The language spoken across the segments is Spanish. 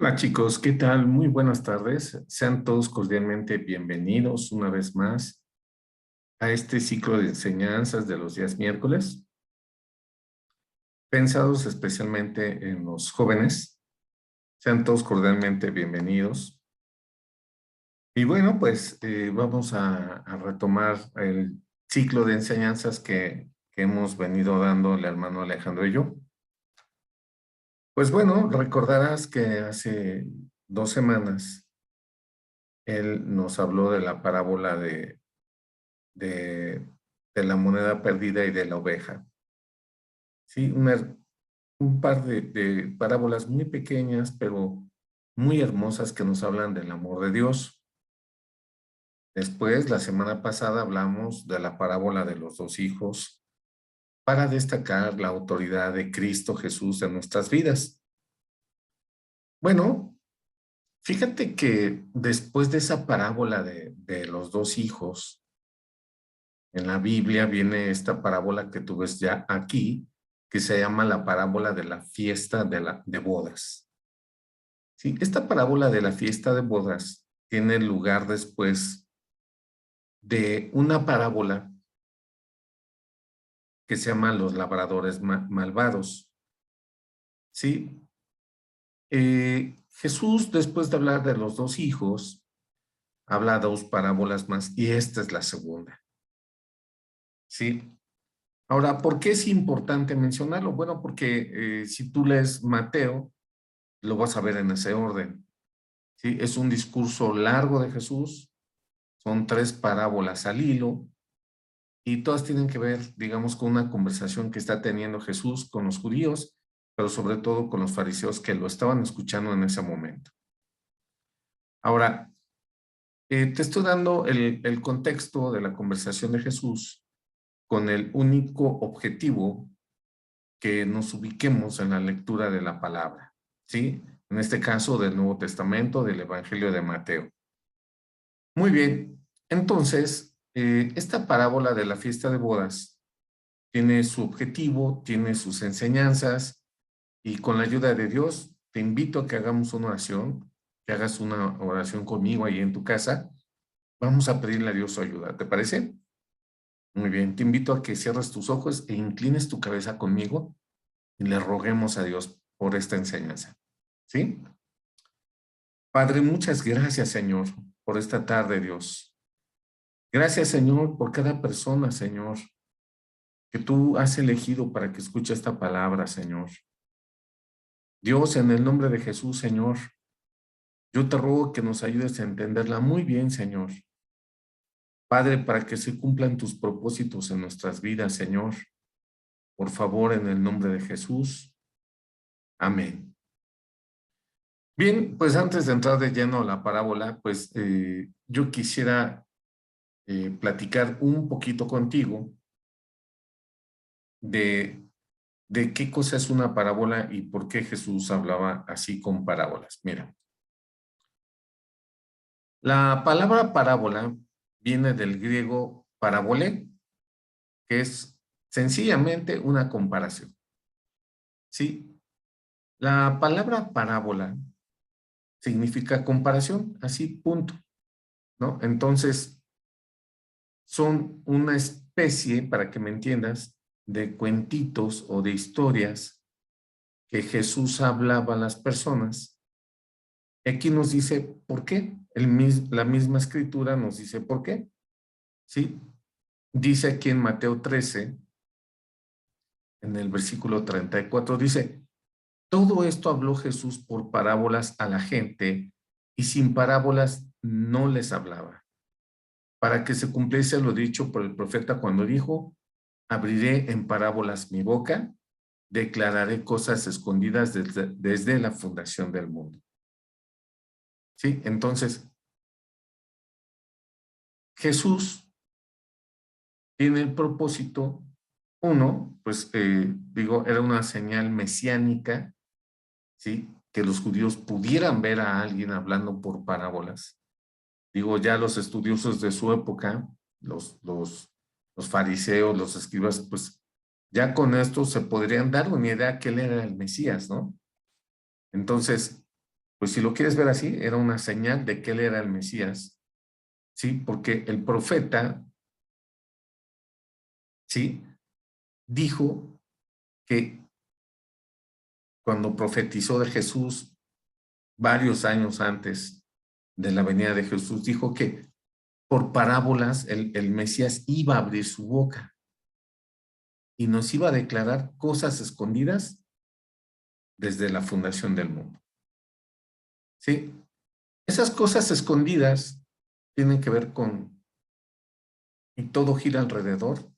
Hola chicos, ¿qué tal? Muy buenas tardes. Sean todos cordialmente bienvenidos una vez más a este ciclo de enseñanzas de los días miércoles, pensados especialmente en los jóvenes. Sean todos cordialmente bienvenidos. Y bueno, pues vamos a retomar el ciclo de enseñanzas que hemos venido dando el hermano Alejandro y yo. Pues bueno, recordarás que hace 2 semanas él nos habló de la parábola de, de la moneda perdida y de la oveja. Sí, un par de parábolas muy pequeñas, pero muy hermosas que nos hablan del amor de Dios. Después, la semana pasada hablamos de la parábola de los dos hijos para destacar la autoridad de Cristo Jesús en nuestras vidas. Bueno, fíjate que después de esa parábola de los dos hijos, en la Biblia viene esta parábola que tú ves ya aquí, que se llama la parábola de la fiesta de bodas. Sí, esta parábola de la fiesta de bodas tiene lugar después de una parábola que se llama los labradores malvados. Sí, Jesús, después de hablar de los dos hijos, habla dos parábolas más y esta es la segunda. Sí. Ahora, ¿por qué es importante mencionarlo? Bueno, porque si tú lees Mateo, lo vas a ver en ese orden. ¿Sí? Es un discurso largo de Jesús, son 3 parábolas al hilo, y todas tienen que ver, digamos, con una conversación que está teniendo Jesús con los judíos, pero sobre todo con los fariseos que lo estaban escuchando en ese momento. Ahora, te estoy dando el contexto de la conversación de Jesús con el único objetivo que nos ubiquemos en la lectura de la palabra, ¿sí? En este caso del Nuevo Testamento, del Evangelio de Mateo. Muy bien, entonces, esta parábola de la fiesta de bodas tiene su objetivo, tiene sus enseñanzas, y con la ayuda de Dios, te invito a que hagamos una oración, que hagas una oración conmigo ahí en tu casa. Vamos a pedirle a Dios su ayuda, ¿te parece? Muy bien, te invito a que cierres tus ojos e inclines tu cabeza conmigo y le roguemos a Dios por esta enseñanza, ¿sí? Padre, muchas gracias, Señor, por esta tarde, Dios. Gracias, Señor, por cada persona, Señor, que tú has elegido para que escuche esta palabra, Señor. Dios, en el nombre de Jesús, Señor, yo te ruego que nos ayudes a entenderla muy bien, Señor. Padre, para que se cumplan tus propósitos en nuestras vidas, Señor. Por favor, en el nombre de Jesús. Amén. Bien, pues antes de entrar de lleno a la parábola, pues yo quisiera platicar un poquito contigo de, de qué cosa es una parábola y por qué Jesús hablaba así con parábolas. Mira, la palabra parábola viene del griego parabole, que es sencillamente una comparación. ¿Sí? La palabra parábola significa comparación, así punto, ¿no? Entonces, son una especie, para que me entiendas, de cuentitos o de historias que Jesús hablaba a las personas. Aquí nos dice por qué. La misma escritura nos dice por qué. ¿Sí? Dice aquí en Mateo 13, en el versículo 34, dice, todo esto habló Jesús por parábolas a la gente y sin parábolas no les hablaba, para que se cumpliese lo dicho por el profeta cuando dijo, abriré en parábolas mi boca, declararé cosas escondidas desde la fundación del mundo. ¿Sí? Entonces, Jesús tiene el propósito, uno, pues digo, era una señal mesiánica, ¿sí? Que los judíos pudieran ver a alguien hablando por parábolas. Digo, ya los estudiosos de su época, los fariseos, los escribas, pues ya con esto se podrían dar una idea que él era el Mesías, ¿no? Entonces, pues si lo quieres ver así, era una señal de que él era el Mesías, ¿sí? Porque el profeta, ¿sí? Dijo que cuando profetizó de Jesús varios años antes de la venida de Jesús, dijo que por parábolas el Mesías iba a abrir su boca y nos iba a declarar cosas escondidas desde la fundación del mundo, ¿sí? Esas cosas escondidas tienen que ver con, y todo gira alrededor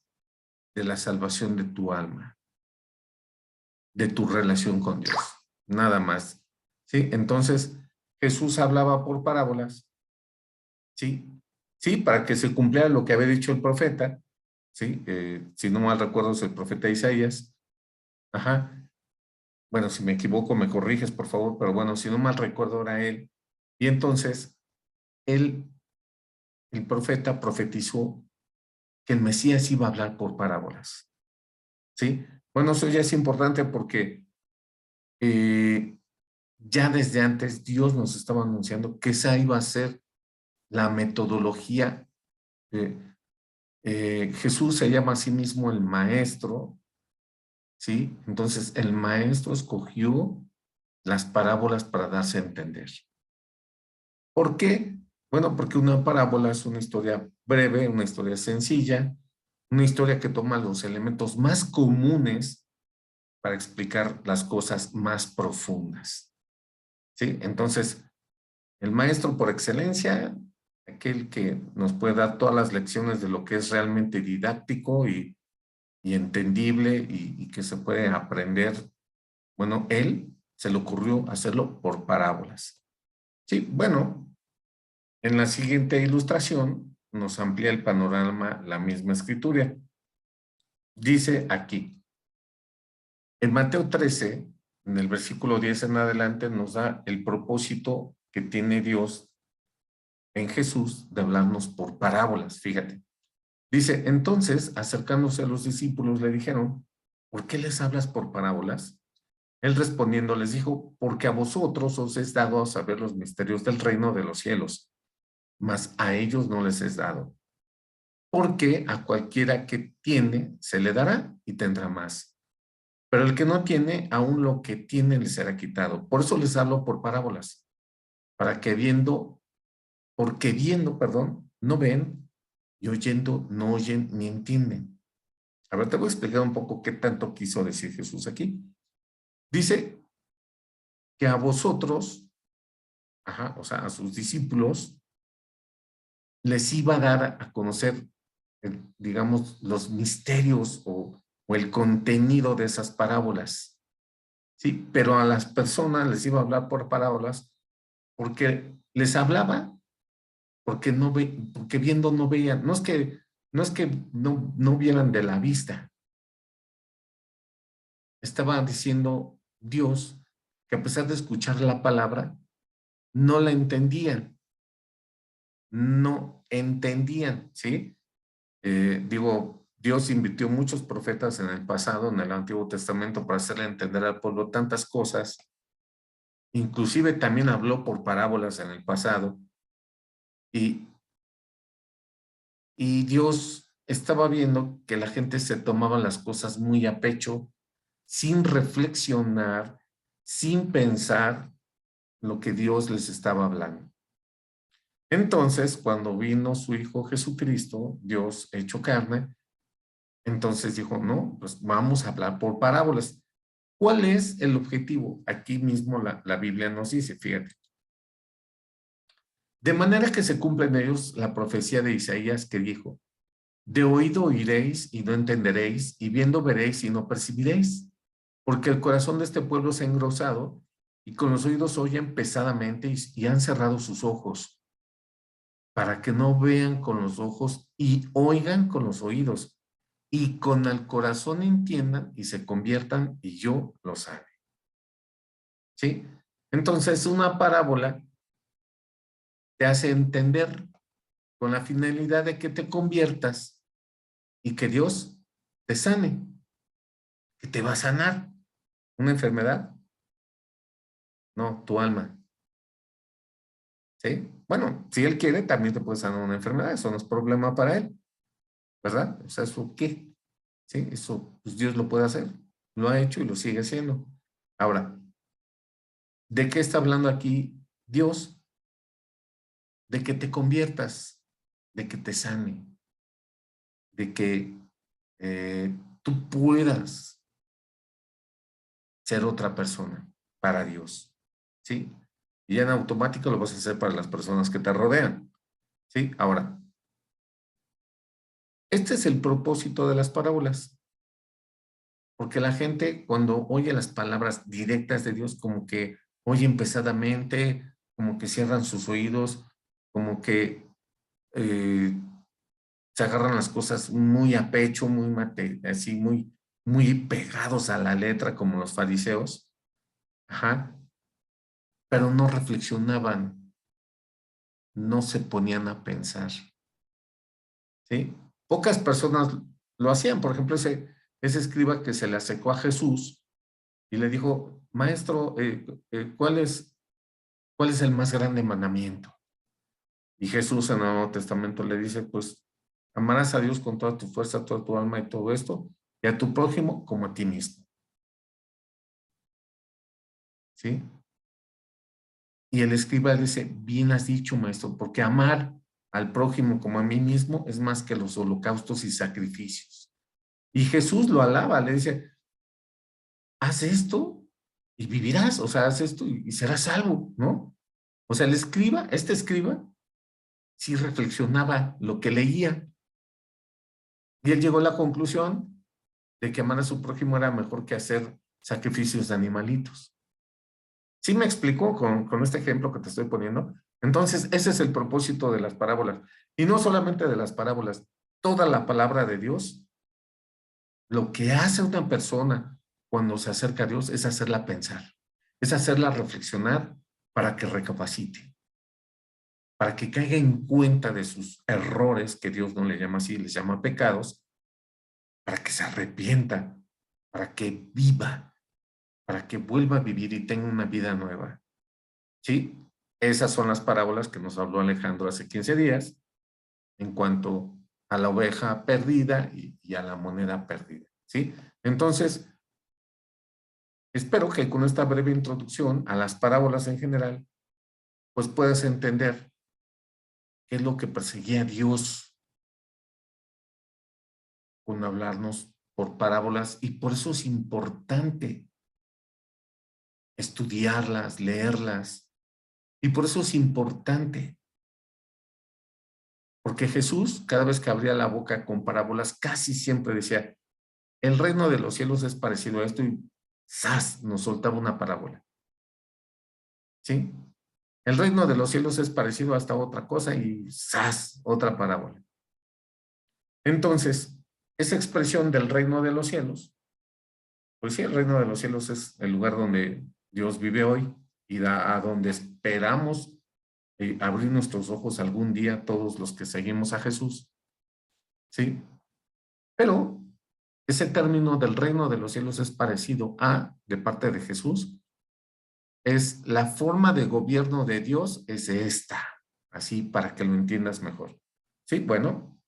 de la salvación de tu alma, de tu relación con Dios, nada más, ¿sí? Entonces, Jesús hablaba por parábolas, ¿sí? Sí, para que se cumpliera lo que había dicho el profeta, ¿sí? Si no mal recuerdo es el profeta Isaías, ajá. Bueno, si me equivoco me corriges, por favor, pero bueno, si no mal recuerdo era él. Y entonces, él, el profeta, profetizó que el Mesías iba a hablar por parábolas, ¿sí? Bueno, eso ya es importante porque eh, ya desde antes Dios nos estaba anunciando que esa iba a ser la metodología. eh, Jesús se llama a sí mismo el maestro, ¿sí? Entonces el maestro escogió las parábolas para darse a entender. ¿Por qué? Bueno, porque una parábola es una historia breve, una historia sencilla, una historia que toma los elementos más comunes para explicar las cosas más profundas, ¿sí? Entonces, el maestro por excelencia, aquel que nos puede dar todas las lecciones de lo que es realmente didáctico y entendible y que se puede aprender, bueno, él se le ocurrió hacerlo por parábolas. Sí, bueno, en la siguiente ilustración nos amplía el panorama la misma escritura. Dice aquí, en Mateo 13, en el versículo 10 en adelante, nos da el propósito que tiene Dios en Jesús de hablarnos por parábolas, fíjate. Dice, entonces, acercándose a los discípulos, le dijeron, ¿por qué les hablas por parábolas? Él respondiendo les dijo, porque a vosotros os es dado a saber los misterios del reino de los cielos, mas a ellos no les es dado. Porque a cualquiera que tiene, se le dará y tendrá más. Pero el que no tiene, aún lo que tiene le será quitado. Por eso les hablo por parábolas, para que perdón, no ven, y oyendo no oyen ni entienden. A ver, te voy a explicar un poco qué tanto quiso decir Jesús aquí. Dice que a vosotros, ajá, o sea, a sus discípulos, les iba a dar a conocer, digamos, los misterios o el contenido de esas parábolas, ¿sí? Pero a las personas les iba a hablar por parábolas porque les hablaba, porque porque viendo no veían, no vieran de la vista. Estaba diciendo Dios que a pesar de escuchar la palabra, no la entendían, no entendían, ¿sí? Digo, Dios invirtió muchos profetas en el pasado, en el Antiguo Testamento, para hacerle entender al pueblo tantas cosas. Inclusive también habló por parábolas en el pasado. Y, y Dios estaba viendo que la gente se tomaba las cosas muy a pecho, sin reflexionar, sin pensar lo que Dios les estaba hablando. Entonces, cuando vino su Hijo Jesucristo, Dios hecho carne, entonces dijo, no, pues vamos a hablar por parábolas. ¿Cuál es el objetivo? Aquí mismo la Biblia nos dice, fíjate. De manera que se cumple en ellos la profecía de Isaías que dijo, de oído oiréis y no entenderéis, y viendo veréis y no percibiréis, porque el corazón de este pueblo se ha engrosado y con los oídos oyen pesadamente y han cerrado sus ojos, para que no vean con los ojos y oigan con los oídos, y con el corazón entiendan y se conviertan y yo los sane. ¿Sí? Entonces, una parábola te hace entender con la finalidad de que te conviertas y que Dios te sane, que te va a sanar. ¿Una enfermedad? No, tu alma. ¿sí? Bueno, si él quiere, también te puede sanar una enfermedad, eso no es problema para él, ¿verdad? O sea, ¿eso qué? ¿Sí? Eso, pues Dios lo puede hacer, lo ha hecho y lo sigue haciendo. Ahora, ¿de qué está hablando aquí Dios? De que te conviertas, de que te sane, de que tú puedas ser otra persona para Dios, ¿sí? Y ya en automático lo vas a hacer para las personas que te rodean, ¿sí? Ahora, este es el propósito de las parábolas, porque la gente cuando oye las palabras directas de Dios, como que oyen pesadamente, como que cierran sus oídos, como que eh, se agarran las cosas muy a pecho, muy así, muy pegados a la letra, como los fariseos, ajá, pero no reflexionaban, no se ponían a pensar, ¿sí? Pocas personas lo hacían, por ejemplo, ese escriba que se le acercó a Jesús y le dijo, maestro, ¿cuál es el más grande mandamiento? Y Jesús en el Nuevo Testamento le dice, pues, amarás a Dios con toda tu fuerza, toda tu alma y todo esto, y a tu prójimo como a ti mismo, ¿sí? Y el escriba dice, bien has dicho, maestro, porque amar al prójimo como a mí mismo es más que los holocaustos y sacrificios. Y Jesús lo alaba, le dice, haz esto y vivirás, o sea, haz esto y serás salvo, ¿no? O sea, este escriba, sí reflexionaba lo que leía y él llegó a la conclusión de que amar a su prójimo era mejor que hacer sacrificios de animalitos. ¿Sí me explicó con este ejemplo que te estoy poniendo? Entonces, ese es el propósito de las parábolas. Y no solamente de las parábolas, toda la palabra de Dios, lo que hace una persona cuando se acerca a Dios es hacerla pensar, es hacerla reflexionar para que recapacite, para que caiga en cuenta de sus errores, que Dios no le llama así, les llama pecados, para que se arrepienta, para que viva, para que vuelva a vivir y tenga una vida nueva. ¿Sí? Esas son las parábolas que nos habló Alejandro hace 15 días en cuanto a la oveja perdida y a la moneda perdida. ¿Sí? Entonces, espero que con esta breve introducción a las parábolas en general, pues puedas entender qué es lo que perseguía Dios con hablarnos por parábolas y por eso es importante estudiarlas, leerlas y por eso es importante porque Jesús cada vez que abría la boca con parábolas casi siempre decía el reino de los cielos es parecido a esto y ¡zas! Nos soltaba una parábola. ¿Sí? El reino de los cielos es parecido a esta otra cosa y ¡zas! Otra parábola. Entonces, esa expresión del reino de los cielos, pues sí, el reino de los cielos es el lugar donde Dios vive hoy y a donde esperamos abrir nuestros ojos algún día todos los que seguimos a Jesús. ¿Sí? Pero ese término del reino de los cielos es parecido a, de parte de Jesús, es la forma de gobierno de Dios es esta, así para que lo entiendas mejor. Sí, bueno,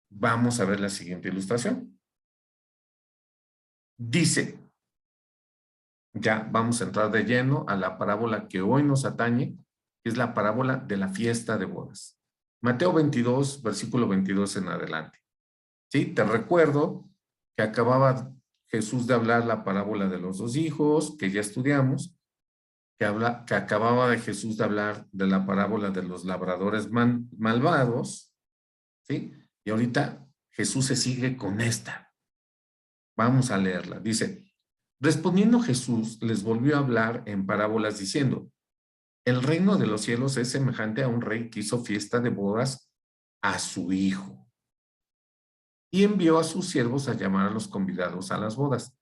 vamos a ver la siguiente ilustración. Dice, ya vamos a entrar de lleno a la parábola que hoy nos atañe, que es la parábola de la fiesta de bodas. Mateo 22, versículo 22 en adelante. Sí, te recuerdo que acababa Jesús de hablar la parábola de los dos hijos, que ya estudiamos, que acababa de Jesús de hablar de la parábola de los labradores malvados, ¿sí? Y ahorita Jesús se sigue con esta. Vamos a leerla. Dice, respondiendo Jesús les volvió a hablar en parábolas diciendo, el reino de los cielos es semejante a un rey que hizo fiesta de bodas a su hijo y envió a sus siervos a llamar a los convidados a las bodas.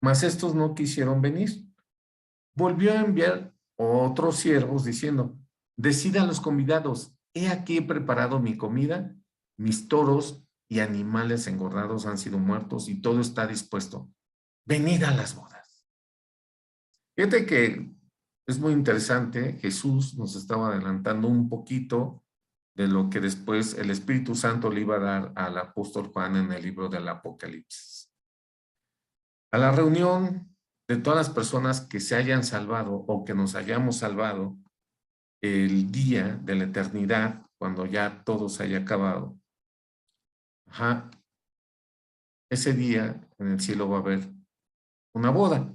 Mas estos no quisieron venir. Volvió a enviar otros siervos diciendo, decidan los convidados, he aquí he preparado mi comida, mis toros y animales engordados han sido muertos y todo está dispuesto. Venid a las bodas. Fíjate que es muy interesante. Jesús nos estaba adelantando un poquito de lo que después el Espíritu Santo le iba a dar al apóstol Juan en el libro del Apocalipsis. A la reunión de todas las personas que se hayan salvado o que nos hayamos salvado el día de la eternidad, cuando ya todo se haya acabado, ese día en el cielo va a haber una boda.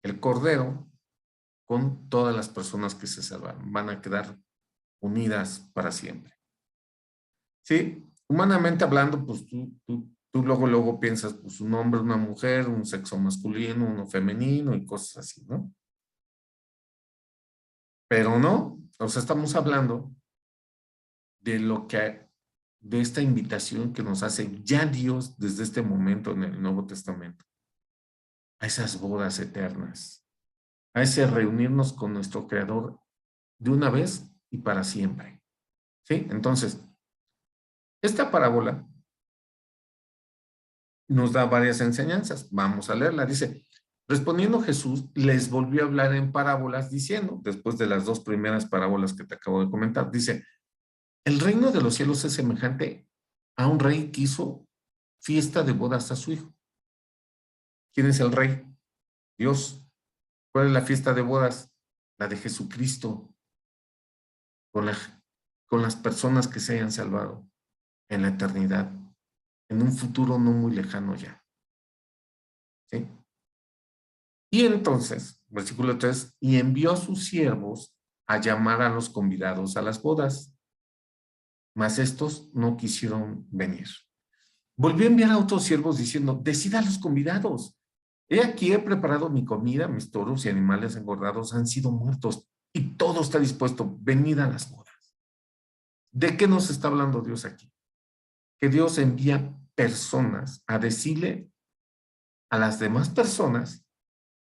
El Cordero con todas las personas que se salvaron van a quedar unidas para siempre. Sí, humanamente hablando, pues tú luego piensas, pues un hombre, una mujer, un sexo masculino, uno femenino y cosas así, ¿no? Pero no, o sea, estamos hablando de de esta invitación que nos hace ya Dios desde este momento en el Nuevo Testamento, a esas bodas eternas, a ese reunirnos con nuestro Creador de una vez y para siempre. ¿Sí? Entonces, esta parábola nos da varias enseñanzas. Vamos a leerla. Dice, respondiendo Jesús, les volvió a hablar en parábolas diciendo, después de las dos primeras parábolas que te acabo de comentar, dice, el reino de los cielos es semejante a un rey que hizo fiesta de bodas a su hijo. ¿Quién es el rey? Dios. ¿Cuál es la fiesta de bodas? La de Jesucristo, con, la, con las personas que se hayan salvado en la eternidad, en un futuro no muy lejano ya. ¿Sí? Y entonces, versículo 3, y envió a sus siervos a llamar a los convidados a las bodas, mas estos no quisieron venir. Volvió a enviar a otros siervos diciendo, decid a los convidados, he aquí he preparado mi comida, mis toros y animales engordados han sido muertos, y todo está dispuesto, venid a las bodas. ¿De qué nos está hablando Dios aquí? Que Dios envía personas a decirle a las demás personas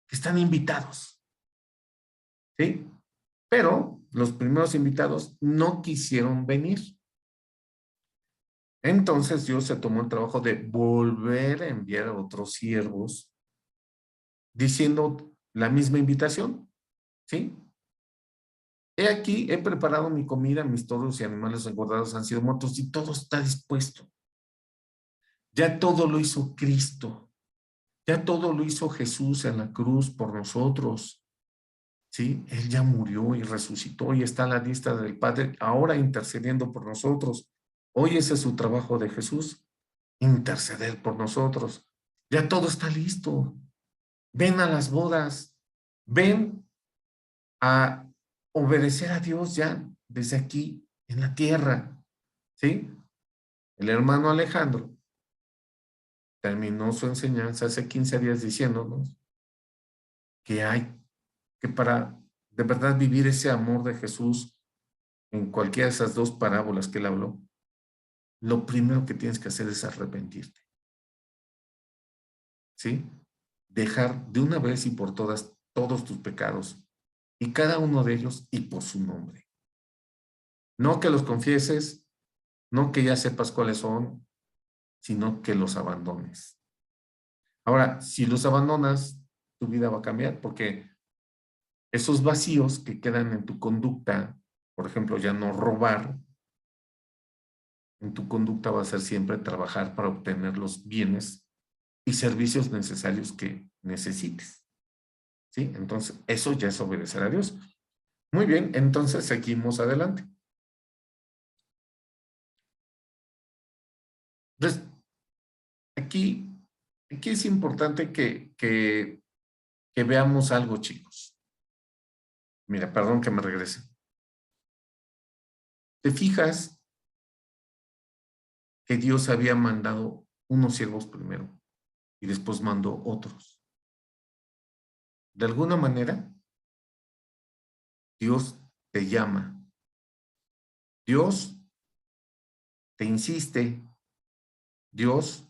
que están invitados, ¿sí? Pero los primeros invitados no quisieron venir. Entonces Dios se tomó el trabajo de volver a enviar a otros siervos diciendo la misma invitación, ¿sí? He aquí, he preparado mi comida, mis toros y animales engordados han sido muertos y todo está dispuesto. Ya todo lo hizo Cristo. Ya todo lo hizo Jesús en la cruz por nosotros. ¿Sí? Él ya murió y resucitó y está a la diestra del Padre, ahora intercediendo por nosotros. Hoy ese es su trabajo de Jesús, interceder por nosotros. Ya todo está listo. Ven a las bodas. Ven a obedecer a Dios ya desde aquí en la tierra. ¿Sí? El hermano Alejandro terminó su enseñanza hace 15 días diciéndonos que hay que para de verdad vivir ese amor de Jesús en cualquiera de esas dos parábolas que él habló, lo primero que tienes que hacer es arrepentirte. ¿Sí? Dejar de una vez y por todas todos tus pecados y cada uno de ellos y por su nombre. No que los confieses, no que ya sepas cuáles son, sino que los abandones. Ahora, si los abandonas, tu vida va a cambiar porque esos vacíos que quedan en tu conducta, por ejemplo, ya no robar, en tu conducta va a ser siempre trabajar para obtener los bienes y servicios necesarios que necesites. ¿Sí? Entonces, eso ya es obedecer a Dios. Muy bien, entonces seguimos adelante. Entonces, aquí es importante que veamos algo, chicos. Mira, perdón que me regrese. ¿Te fijas que Dios había mandado unos siervos primero y después mandó otros? De alguna manera, Dios te llama. Dios te insiste. Dios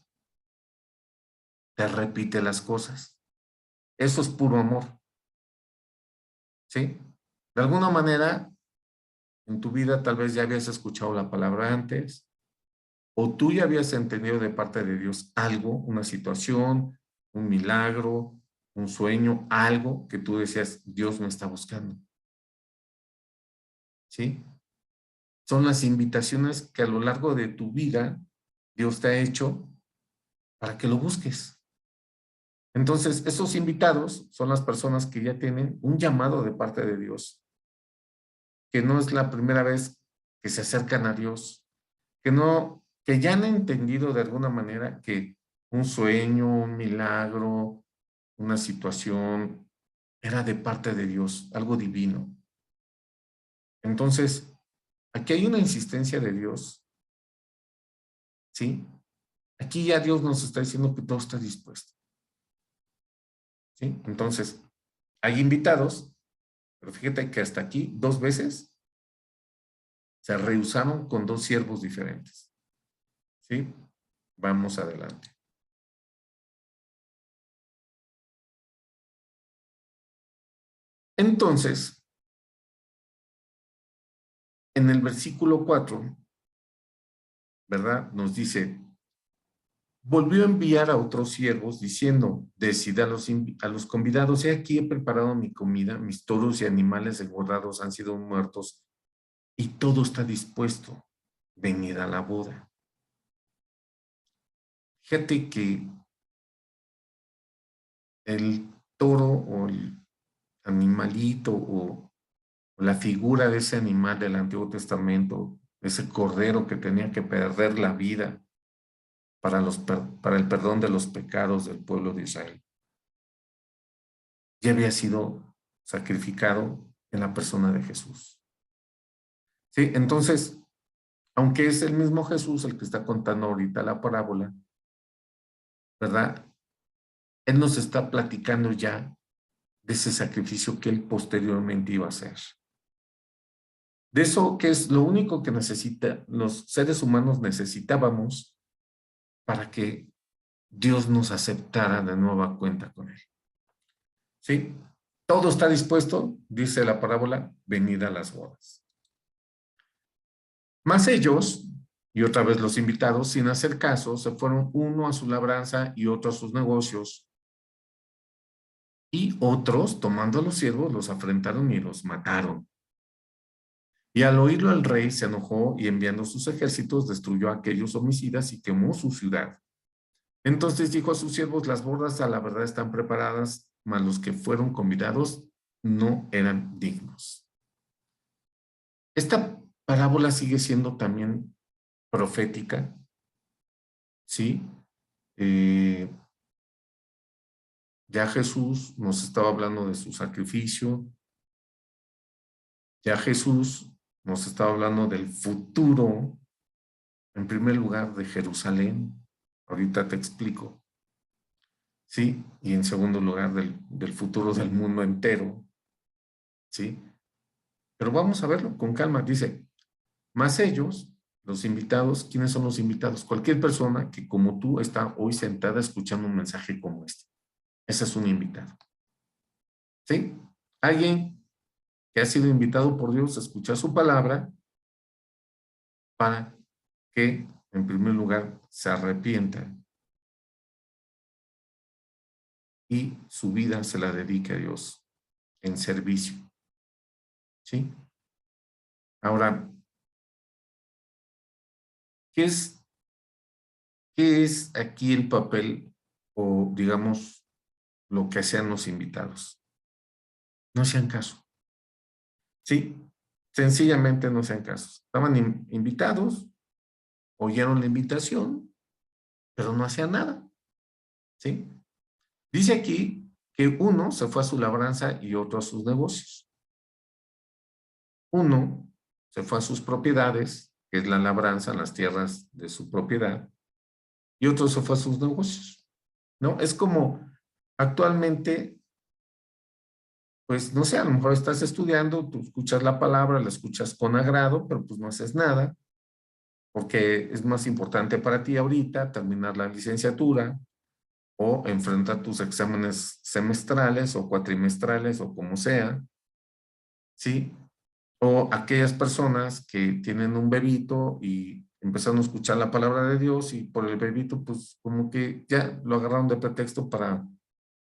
te repite las cosas. Eso es puro amor. ¿Sí? De alguna manera, en tu vida tal vez ya habías escuchado la palabra antes, o tú ya habías entendido de parte de Dios algo, una situación, un milagro, un sueño, algo que tú decías, Dios me está buscando. ¿Sí? Son las invitaciones que a lo largo de tu vida Dios te ha hecho para que lo busques. Entonces, esos invitados son las personas que ya tienen un llamado de parte de Dios, que no es la primera vez que se acercan a Dios, que ya han entendido de alguna manera que un sueño, un milagro, una situación era de parte de Dios, algo divino. Entonces, aquí hay una insistencia de Dios, ¿sí? Aquí ya Dios nos está diciendo que todo está dispuesto, ¿sí? Entonces, hay invitados, pero fíjate que hasta aquí 2 veces se rehusaron con 2 siervos diferentes, ¿sí? Vamos adelante. Entonces, en el versículo 4, ¿verdad? Nos dice, volvió a enviar a otros siervos diciendo, decid a los convidados, he aquí he preparado mi comida, mis toros y animales engordados han sido muertos y todo está dispuesto, venid a la boda. Fíjate que el toro o el animalito o la figura de ese animal del Antiguo Testamento, ese cordero que tenía que perder la vida para el perdón de los pecados del pueblo de Israel, ya había sido sacrificado en la persona de Jesús. ¿Sí? Entonces, aunque es el mismo Jesús el que está contando ahorita la parábola, ¿verdad? Él nos está platicando ya de ese sacrificio que él posteriormente iba a hacer. De eso que es lo único que los seres humanos necesitábamos para que Dios nos aceptara de nueva cuenta con él. ¿Sí? Todo está dispuesto, dice la parábola, venid a las bodas. Mas ellos, y otra vez los invitados, sin hacer caso, se fueron uno a su labranza y otro a sus negocios. Y otros, tomando a los siervos, los afrentaron y los mataron. Y al oírlo el rey se enojó y enviando sus ejércitos destruyó a aquellos homicidas y quemó su ciudad. Entonces dijo a sus siervos, las bodas a la verdad están preparadas, mas los que fueron convidados no eran dignos. Esta parábola sigue siendo también profética, ¿sí? Ya Jesús nos estaba hablando de su sacrificio, ya Jesús nos estaba hablando del futuro, en primer lugar de Jerusalén, ahorita te explico, ¿sí? Y en segundo lugar del futuro del mundo entero, ¿sí? Pero vamos a verlo con calma, dice, más ellos, los invitados, ¿quiénes son los invitados? Cualquier persona que como tú está hoy sentada escuchando un mensaje como este. Ese es un invitado. ¿Sí? Alguien que ha sido invitado por Dios a escuchar su palabra para que, en primer lugar, se arrepienta y su vida se la dedique a Dios en servicio. ¿Sí? Ahora, ¿qué es aquí el papel o, digamos, lo que hacían los invitados? No hacían caso. ¿Sí? Sencillamente no hacían caso. Estaban invitados, oyeron la invitación, pero no hacían nada. ¿Sí? Dice aquí que uno se fue a su labranza y otro a sus negocios. Uno se fue a sus propiedades, que es la labranza, las tierras de su propiedad, y otro se fue a sus negocios, ¿no? Es como actualmente, pues no sé, a lo mejor estás estudiando, tú escuchas la palabra, la escuchas con agrado, pero pues no haces nada, porque es más importante para ti ahorita terminar la licenciatura o enfrentar tus exámenes semestrales o cuatrimestrales o como sea, ¿sí? O aquellas personas que tienen un bebito y empezaron a escuchar la palabra de Dios y por el bebito, pues como que ya lo agarraron de pretexto para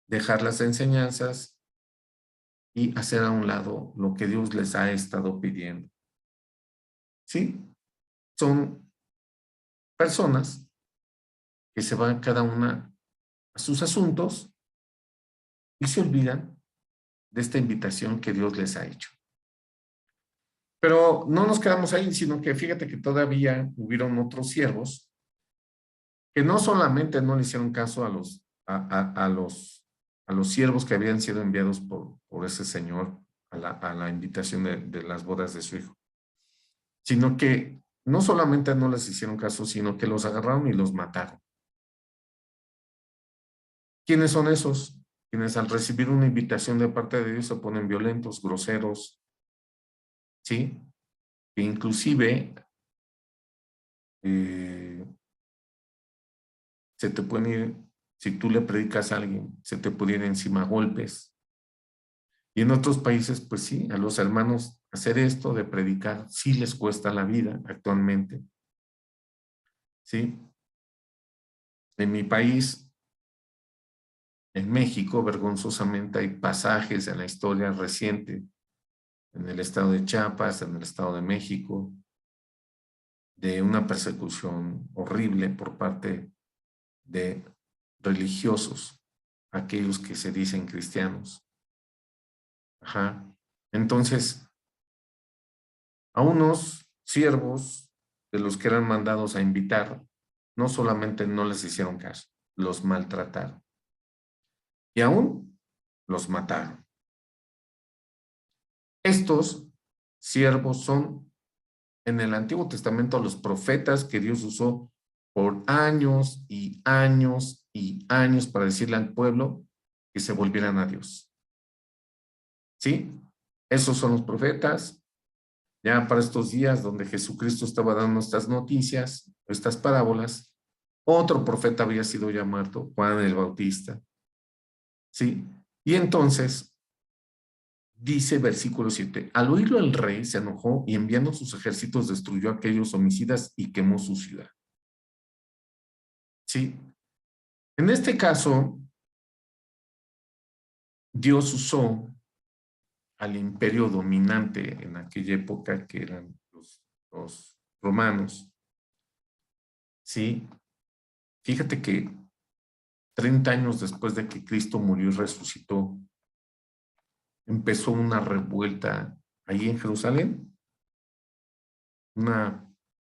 dejar las enseñanzas y hacer a un lado lo que Dios les ha estado pidiendo. ¿Sí? Son personas que se van cada una a sus asuntos y se olvidan de esta invitación que Dios les ha hecho. Pero no nos quedamos ahí, sino que fíjate que todavía hubieron otros siervos que no solamente no le hicieron caso a los siervos que habían sido enviados por ese señor a la invitación de las bodas de su hijo, sino que no solamente no les hicieron caso, sino que los agarraron y los mataron. ¿Quiénes son esos? Quienes al recibir una invitación de parte de Dios se ponen violentos, groseros, ¿sí? Que inclusive se te pueden ir, si tú le predicas a alguien, se te pueden ir encima a golpes. Y en otros países, pues sí, a los hermanos hacer esto de predicar sí les cuesta la vida actualmente. ¿Sí? En mi país, en México, vergonzosamente hay pasajes en la historia reciente, en el estado de Chiapas, en el estado de México, de una persecución horrible por parte de religiosos, aquellos que se dicen cristianos. Ajá. Entonces, a unos siervos de los que eran mandados a invitar, no solamente no les hicieron caso, los maltrataron y aún los mataron. Estos siervos son en el Antiguo Testamento los profetas que Dios usó por años y años y años para decirle al pueblo que se volvieran a Dios. ¿Sí? Esos son los profetas. Ya para estos días donde Jesucristo estaba dando estas noticias, estas parábolas, otro profeta había sido ya muerto, Juan el Bautista. ¿Sí? Y entonces, dice versículo 7, al oírlo el rey se enojó y enviando sus ejércitos destruyó a aquellos homicidas y quemó su ciudad. ¿Sí? En este caso, Dios usó al imperio dominante en aquella época que eran los romanos. ¿Sí? Fíjate que 30 años después de que Cristo murió y resucitó, empezó una revuelta ahí en Jerusalén, una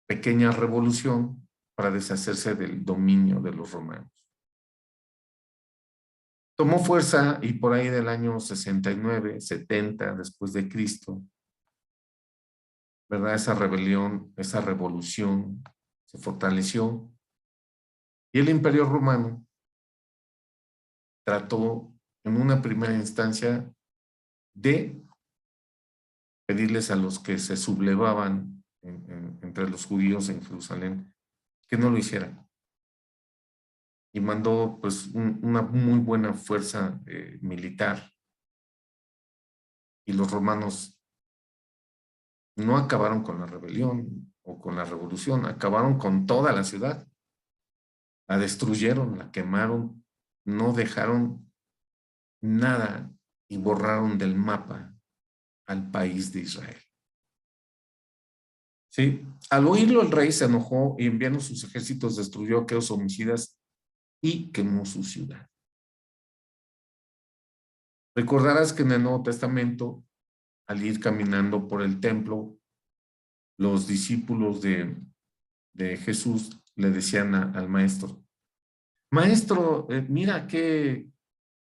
pequeña revolución para deshacerse del dominio de los romanos. Tomó fuerza y por ahí del año 69, 70 después de Cristo, ¿verdad? Esa rebelión, esa revolución se fortaleció y el Imperio Romano trató en una primera instancia de pedirles a los que se sublevaban entre los judíos en Jerusalén que no lo hicieran. Y mandó pues una muy buena fuerza militar. Y los romanos no acabaron con la rebelión o con la revolución, acabaron con toda la ciudad. La destruyeron, la quemaron, no dejaron nada y borraron del mapa al país de Israel. Sí, al oírlo el rey se enojó y enviando sus ejércitos destruyó a aquellos homicidas y quemó su ciudad. Recordarás que en el Nuevo Testamento, al ir caminando por el templo, los discípulos de Jesús le decían al maestro, maestro, mira qué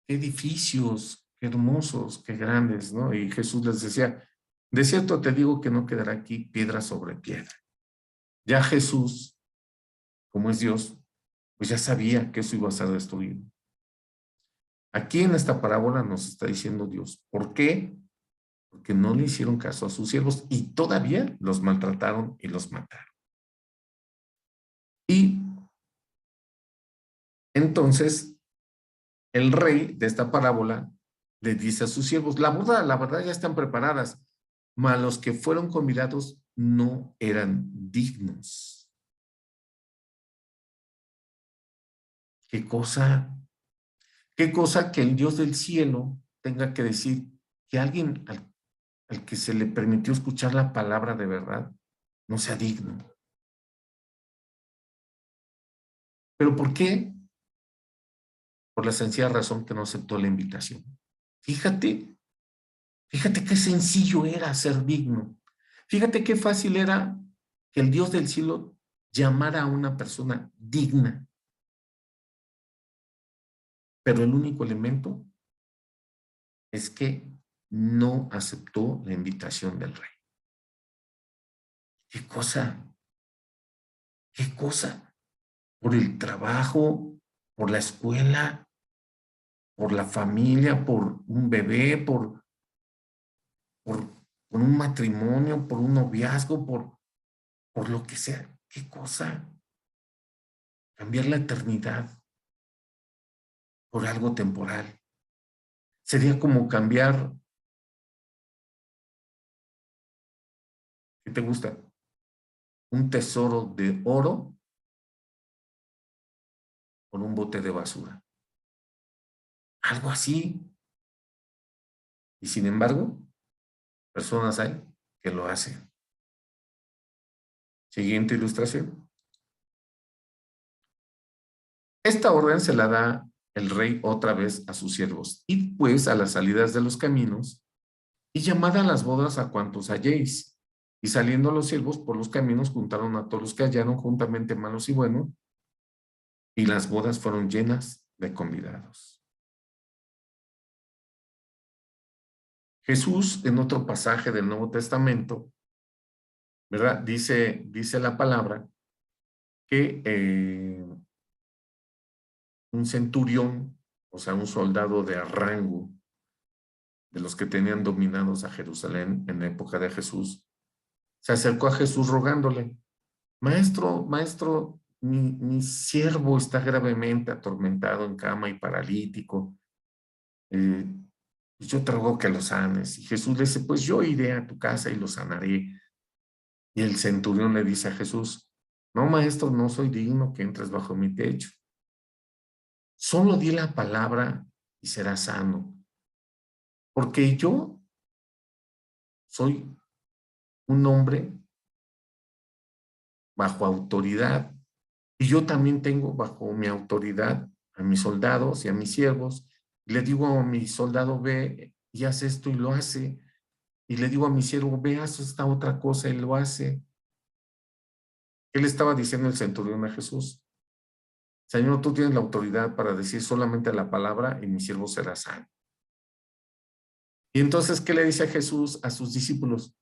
edificios, qué hermosos, qué grandes, ¿no? Y Jesús les decía, de cierto te digo que no quedará aquí piedra sobre piedra. Ya Jesús, como es Dios, pues ya sabía que eso iba a ser destruido. Aquí en esta parábola nos está diciendo Dios, ¿por qué? Porque no le hicieron caso a sus siervos y todavía los maltrataron y los mataron. Y entonces el rey de esta parábola le dice a sus siervos, la verdad ya están preparadas, mas los que fueron convidados no eran dignos. ¿Qué cosa? Qué cosa que el Dios del cielo tenga que decir que alguien al que se le permitió escuchar la palabra de verdad no sea digno. ¿Pero por qué? Por la sencilla razón que no aceptó la invitación. Fíjate, fíjate qué sencillo era ser digno. Fíjate qué fácil era que el Dios del cielo llamara a una persona digna. Pero el único elemento es que no aceptó la invitación del rey. ¿Qué cosa? ¿Qué cosa? Por el trabajo, por la escuela, por la familia, por un bebé, por, por un matrimonio, por un noviazgo, por lo que sea. ¿Qué cosa? Cambiar la eternidad por algo temporal. Sería como cambiar, ¿qué te gusta? Un tesoro de oro por un bote de basura. Algo así. Y sin embargo, personas hay que lo hacen. Siguiente ilustración. Esta orden se la da el rey otra vez a sus siervos. Id pues a las salidas de los caminos y llamad a las bodas a cuantos halléis. Y saliendo los siervos por los caminos juntaron a todos los que hallaron juntamente malos y buenos, y las bodas fueron llenas de convidados. Jesús, en otro pasaje del Nuevo Testamento, ¿verdad? Dice la palabra que un centurión, o sea, un soldado de rango, de los que tenían dominados a Jerusalén en la época de Jesús, se acercó a Jesús rogándole, maestro, maestro, mi siervo está gravemente atormentado en cama y paralítico. Yo te ruego que lo sanes. Y Jesús le dice, pues yo iré a tu casa y lo sanaré. Y el centurión le dice a Jesús, no, maestro, no soy digno que entres bajo mi techo. Solo di la palabra y serás sano. Porque yo soy un hombre bajo autoridad. Y yo también tengo bajo mi autoridad a mis soldados y a mis siervos. Le digo a mi soldado, ve y haz esto y lo hace. Y le digo a mi siervo, ve, haz esta otra cosa y lo hace. ¿Qué le estaba diciendo el centurión a Jesús? Señor, tú tienes la autoridad para decir solamente la palabra y mi siervo será sano. Y entonces, ¿qué le dice a Jesús a sus discípulos?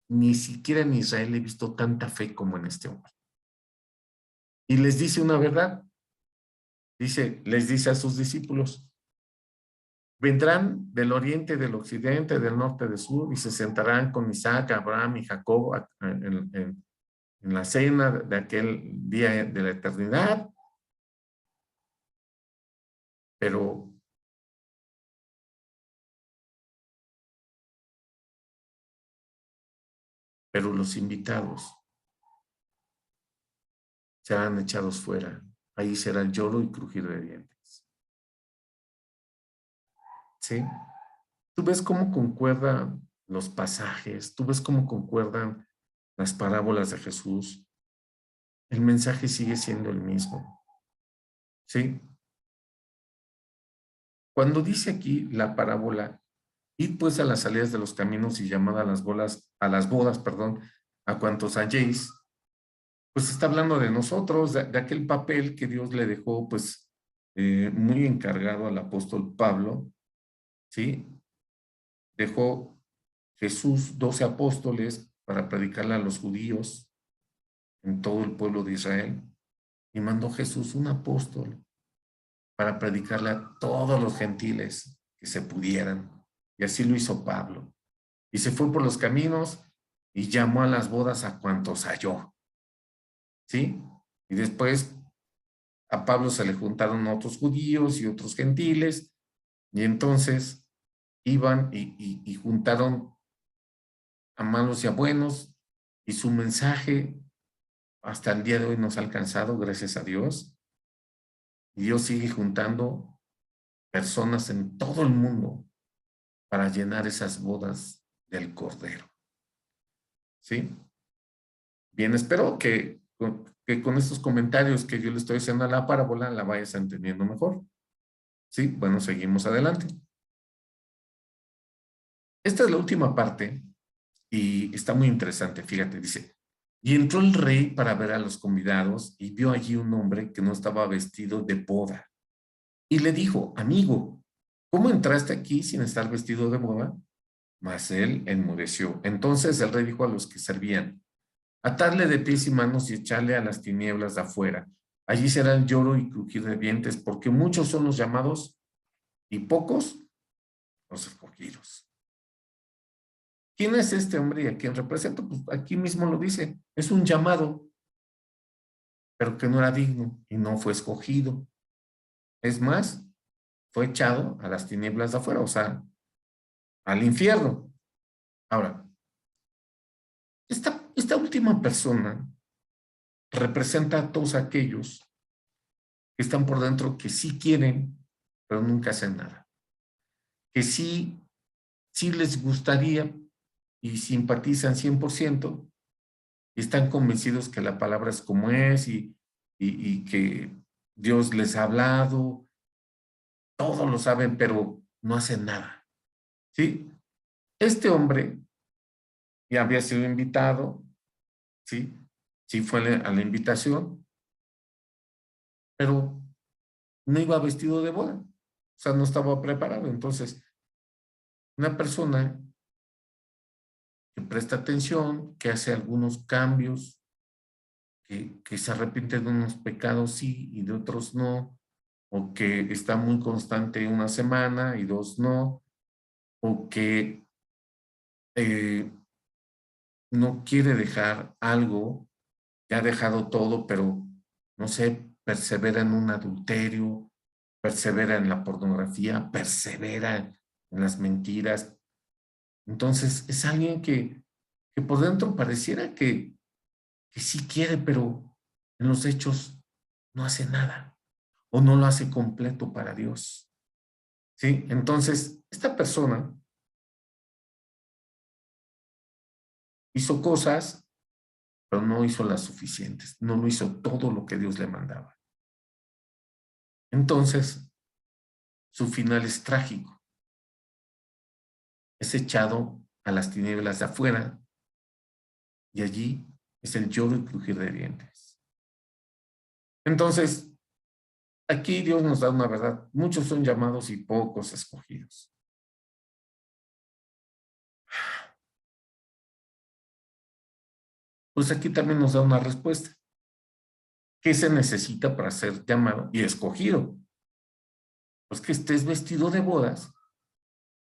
Ni siquiera en Israel he visto tanta fe como en este hombre. Y les dice una verdad. Les dice a sus discípulos, vendrán del oriente, del occidente, del norte, del sur, y se sentarán con Isaac, Abraham y Jacob en la cena de aquel día de la eternidad. Pero los invitados serán echados fuera. Ahí será el lloro y crujir de dientes. ¿Sí? Tú ves cómo concuerdan los pasajes, tú ves cómo concuerdan las parábolas de Jesús. El mensaje sigue siendo el mismo. ¿Sí? Cuando dice aquí la parábola, id pues a las salidas de los caminos y llamad a las bodas, perdón, a cuantos halléis, pues está hablando de nosotros, de aquel papel que Dios le dejó, pues, muy encargado al apóstol Pablo, ¿sí? Dejó Jesús 12 apóstoles para predicarle a los judíos en todo el pueblo de Israel, y mandó Jesús un apóstol para predicarle a todos los gentiles que se pudieran, y así lo hizo Pablo. Y se fue por los caminos y llamó a las bodas a cuantos halló, ¿sí? Y después a Pablo se le juntaron otros judíos y otros gentiles, y entonces iban y juntaron a malos y a buenos, y su mensaje hasta el día de hoy nos ha alcanzado, gracias a Dios. Y Dios sigue juntando personas en todo el mundo para llenar esas bodas del Cordero. ¿Sí? Bien, espero que con estos comentarios que yo le estoy haciendo a la parábola la vayas entendiendo mejor. ¿Sí? Bueno, seguimos adelante. Esta es la última parte y está muy interesante, fíjate, dice, y entró el rey para ver a los convidados y vio allí un hombre que no estaba vestido de boda. Y le dijo, amigo, ¿cómo entraste aquí sin estar vestido de boda? Mas él enmudeció. Entonces el rey dijo a los que servían, atarle de pies y manos y echarle a las tinieblas de afuera. Allí será el lloro y crujir de dientes, porque muchos son los llamados y pocos los escogidos. ¿Quién es este hombre y a quién representa? Pues aquí mismo lo dice, es un llamado, pero que no era digno y no fue escogido. Es más, fue echado a las tinieblas de afuera, o sea, al infierno. Ahora, esta última persona representa a todos aquellos que están por dentro que sí quieren, pero nunca hacen nada. Que sí les gustaría y simpatizan 100% y están convencidos que la palabra es como es y que Dios les ha hablado, todos lo saben, pero no hacen nada. ¿Sí? Este hombre ya había sido invitado, ¿sí? Sí fue a la invitación, pero no iba vestido de boda, o sea, no estaba preparado. Entonces, una persona que presta atención, que hace algunos cambios, que se arrepiente de unos pecados sí y de otros no, o que está muy constante una semana y dos no, o que no quiere dejar algo, ya ha dejado todo, pero no sé, persevera en un adulterio, persevera en la pornografía, persevera en las mentiras. Entonces es alguien que por dentro pareciera que sí quiere, pero en los hechos no hace nada o no lo hace completo para Dios. ¿Sí? Entonces, esta persona hizo cosas, pero no hizo las suficientes, no lo hizo todo lo que Dios le mandaba. Entonces, su final es trágico. Es echado a las tinieblas de afuera y allí es el lloro y crujir de dientes. Entonces, aquí Dios nos da una verdad. Muchos son llamados y pocos escogidos. Pues aquí también nos da una respuesta. ¿Qué se necesita para ser llamado y escogido? Pues que estés vestido de bodas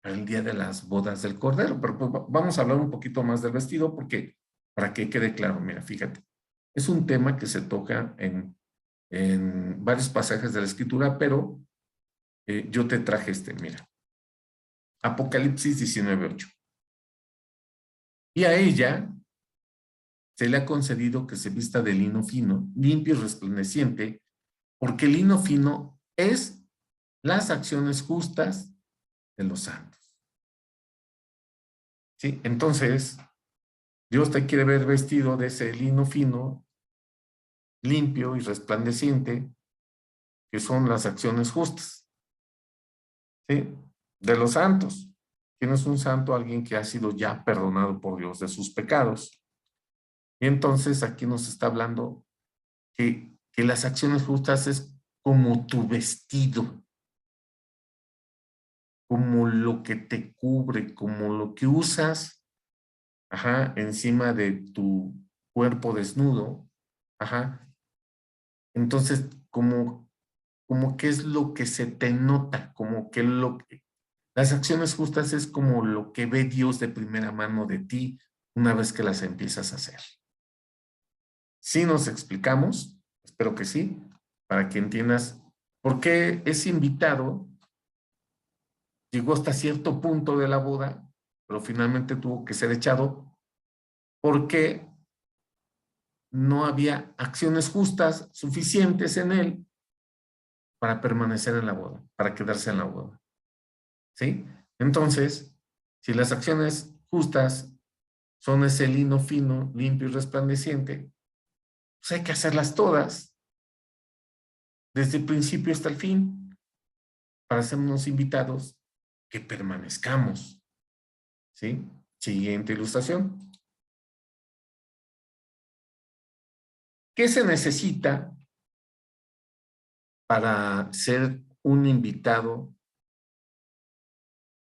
para el día de las bodas del Cordero. Pero pues vamos a hablar un poquito más del vestido porque para que quede claro, mira, fíjate. Es un tema que se toca en varios pasajes de la Escritura, pero yo te traje mira. Apocalipsis 19:8. Y a ella se le ha concedido que se vista de lino fino, limpio y resplandeciente, porque el lino fino es las acciones justas de los santos. ¿Sí? Entonces, Dios te quiere ver vestido de ese lino fino, limpio y resplandeciente, que son las acciones justas. ¿Sí? De los santos. ¿Quién es un santo? Alguien que ha sido ya perdonado por Dios de sus pecados. Y entonces aquí nos está hablando que las acciones justas es como tu vestido, como lo que te cubre, como lo que usas, ajá, encima de tu cuerpo desnudo, ajá. Entonces, como que es lo que se te nota, como que las acciones justas es como lo que ve Dios de primera mano de ti una vez que las empiezas a hacer. ¿Sí nos explicamos? Espero que sí, para que entiendas por qué ese invitado llegó hasta cierto punto de la boda, pero finalmente tuvo que ser echado porque no había acciones justas suficientes en él para permanecer en la boda, para quedarse en la boda. ¿Sí? Entonces, si las acciones justas son ese lino fino, limpio y resplandeciente, pues hay que hacerlas todas, desde el principio hasta el fin, para ser unos invitados que permanezcamos. ¿Sí? Siguiente ilustración. ¿Qué se necesita para ser un invitado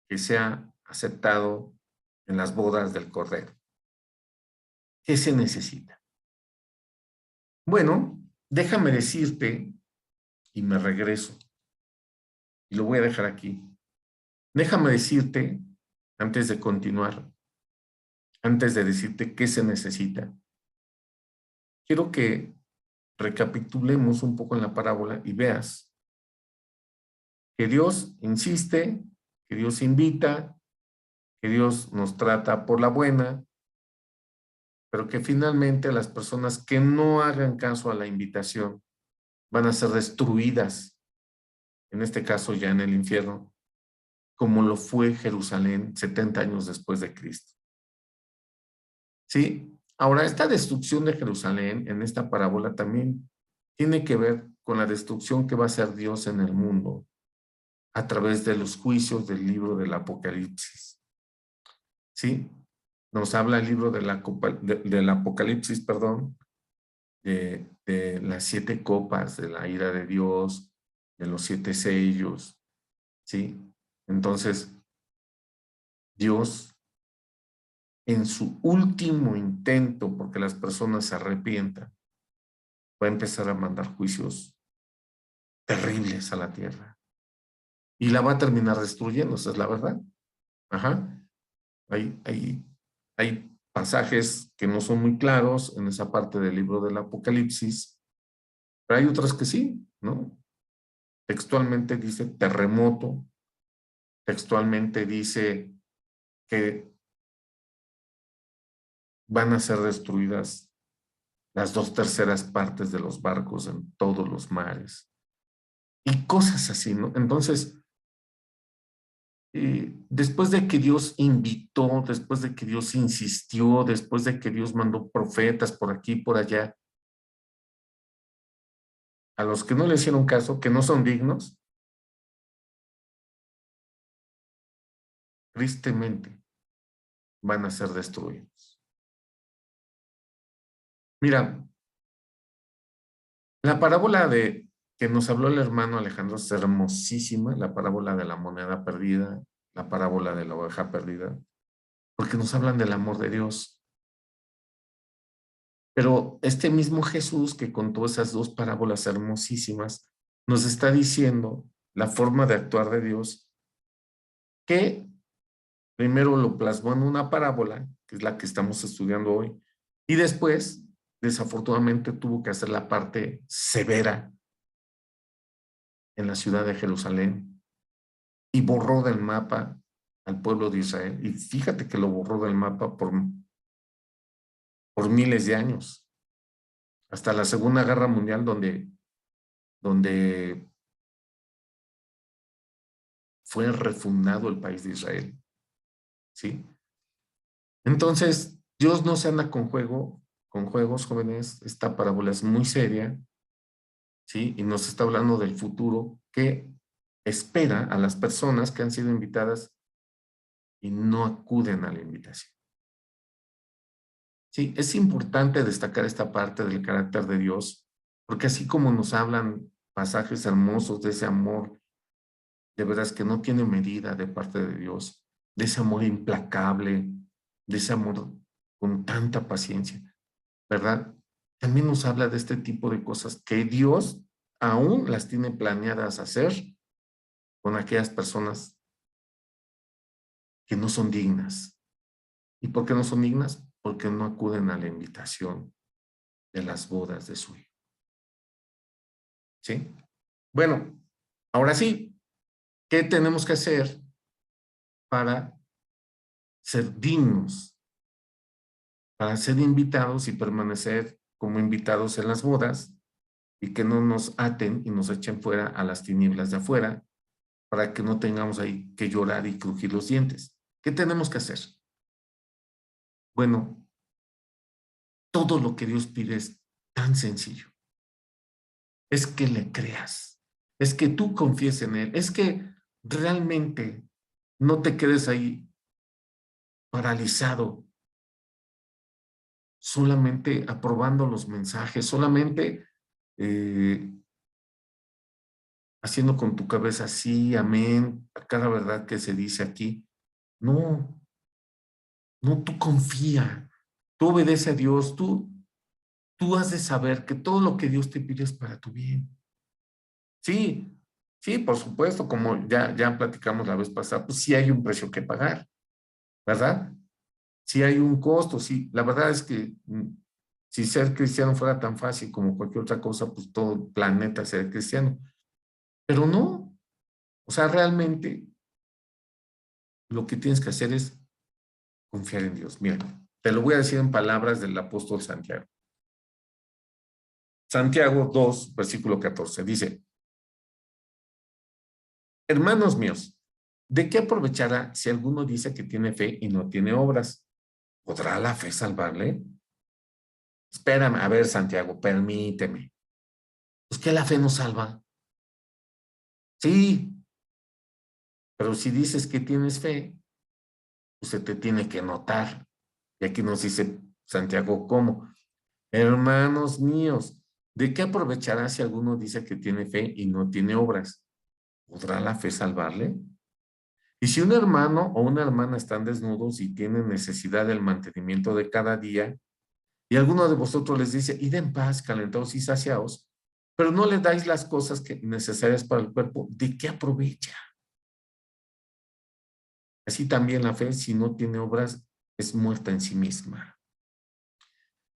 que sea aceptado en las bodas del Cordero? ¿Qué se necesita? Bueno, déjame decirte, y me regreso, y lo voy a dejar aquí. Déjame decirte, antes de continuar, antes de decirte qué se necesita, quiero que recapitulemos un poco en la parábola y veas que Dios insiste, que Dios invita, que Dios nos trata por la buena, pero que finalmente las personas que no hagan caso a la invitación van a ser destruidas, en este caso ya en el infierno, como lo fue Jerusalén 70 años después de Cristo. ¿Sí? Ahora, esta destrucción de Jerusalén en esta parábola también tiene que ver con la destrucción que va a hacer Dios en el mundo a través de los juicios del libro del Apocalipsis. ¿Sí? Nos habla el libro del Apocalipsis, perdón, de las 7 copas, de la ira de Dios, de los 7 sellos, ¿sí? Entonces, Dios, en su último intento, porque las personas se arrepientan, va a empezar a mandar juicios terribles a la tierra. Y la va a terminar destruyendo, esa es la verdad. Ajá. Hay pasajes que no son muy claros en esa parte del libro del Apocalipsis, pero hay otras que sí, ¿no? Textualmente dice terremoto, textualmente dice que van a ser destruidas las 2/3 partes de los barcos en todos los mares. Y cosas así, ¿no? Entonces, después de que Dios invitó, después de que Dios insistió, después de que Dios mandó profetas por aquí y por allá, a los que no le hicieron caso, que no son dignos, tristemente van a ser destruidos. Mira, la parábola de que nos habló el hermano Alejandro es hermosísima, la parábola de la moneda perdida, la parábola de la oveja perdida, porque nos hablan del amor de Dios. Pero este mismo Jesús que contó esas 2 parábolas hermosísimas, nos está diciendo la forma de actuar de Dios, que primero lo plasmó en una parábola, que es la que estamos estudiando hoy, y después, desafortunadamente, tuvo que hacer la parte severa en la ciudad de Jerusalén y borró del mapa al pueblo de Israel. Y fíjate que lo borró del mapa por miles de años, hasta la Segunda Guerra Mundial, donde fue refundado el país de Israel. ¿Sí? Entonces, Dios no se anda con juegos, jóvenes. Esta parábola es muy seria, ¿sí? Y nos está hablando del futuro que espera a las personas que han sido invitadas y no acuden a la invitación. Sí, es importante destacar esta parte del carácter de Dios, porque así como nos hablan pasajes hermosos de ese amor, de veras que no tiene medida de parte de Dios, de ese amor implacable, de ese amor con tanta paciencia, ¿verdad? También nos habla de este tipo de cosas que Dios aún las tiene planeadas hacer con aquellas personas que no son dignas. ¿Y por qué no son dignas? Porque no acuden a la invitación de las bodas de su hijo. ¿Sí? Bueno, ahora sí, ¿qué tenemos que hacer para ser dignos, para ser invitados y permanecer como invitados en las bodas y que no nos aten y nos echen fuera a las tinieblas de afuera para que no tengamos ahí que llorar y crujir los dientes. ¿Qué tenemos que hacer? Bueno, todo lo que Dios pide es tan sencillo. Es que le creas, es que tú confíes en Él, es que realmente no te quedes ahí paralizado, solamente aprobando los mensajes, solamente haciendo con tu cabeza sí, amén, a cada verdad que se dice aquí. No, no, tú confía, tú obedece a Dios, tú has de saber que todo lo que Dios te pide es para tu bien. Sí, sí, por supuesto, como ya platicamos la vez pasada, pues sí hay un precio que pagar, ¿verdad? Sí hay un costo, sí. La verdad es que si ser cristiano fuera tan fácil como cualquier otra cosa, pues todo el planeta sería cristiano. Pero no, o sea, realmente lo que tienes que hacer es confiar en Dios. Mira, te lo voy a decir en palabras del apóstol Santiago. Santiago 2, versículo 14, dice: hermanos míos, ¿de qué aprovechará si alguno dice que tiene fe y no tiene obras? ¿Podrá la fe salvarle? Espérame, a ver, Santiago, permíteme. Pues que la fe no salva. Sí, pero si dices que tienes fe, pues se te tiene que notar. Y aquí nos dice Santiago, ¿cómo? Hermanos míos, ¿de qué aprovechará si alguno dice que tiene fe y no tiene obras? ¿Podrá la fe salvarle? Y si un hermano o una hermana están desnudos y tienen necesidad del mantenimiento de cada día, y alguno de vosotros les dice, id en paz, calentados y saciados, pero no le dais las cosas necesarias para el cuerpo, ¿de qué aprovecha? Así también la fe, si no tiene obras, es muerta en sí misma.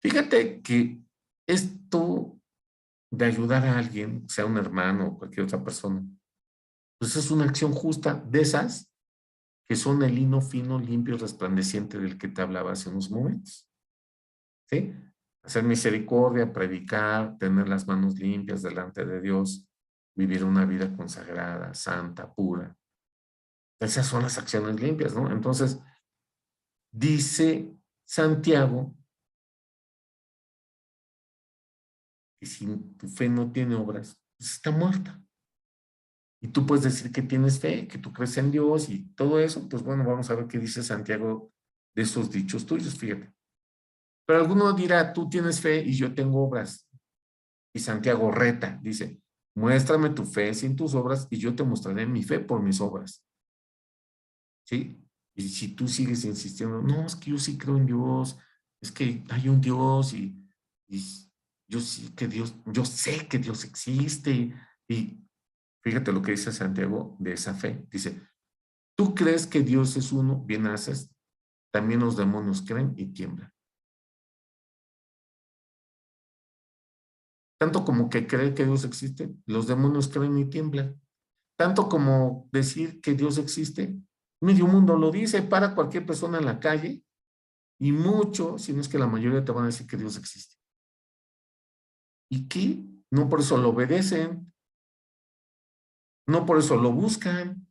Fíjate que esto de ayudar a alguien, sea un hermano o cualquier otra persona, pues es una acción justa de esas que son el lino fino, limpio y resplandeciente del que te hablaba hace unos momentos. ¿Sí? Hacer misericordia, predicar, tener las manos limpias delante de Dios, vivir una vida consagrada, santa, pura. Esas son las acciones limpias, ¿no? Entonces, dice Santiago que si tu fe no tiene obras, pues está muerta. Y tú puedes decir que tienes fe, que tú crees en Dios y todo eso, pues bueno, vamos a ver qué dice Santiago de esos dichos tuyos, fíjate. Pero alguno dirá, tú tienes fe y yo tengo obras. Y Santiago reta, dice, muéstrame tu fe sin tus obras y yo te mostraré mi fe por mis obras. ¿Sí? Y si tú sigues insistiendo, no, es que yo sí creo en Dios, es que hay un Dios y yo sí que Dios, yo sé que Dios existe. Y fíjate lo que dice Santiago de esa fe. Dice, tú crees que Dios es uno, bien haces, también los demonios creen y tiemblan. Tanto como que creer que Dios existe, los demonios creen y tiemblan. Tanto como decir que Dios existe, medio mundo lo dice, para cualquier persona en la calle y mucho, si no es que la mayoría te van a decir que Dios existe. ¿Y qué? No por eso lo obedecen, no por eso lo buscan,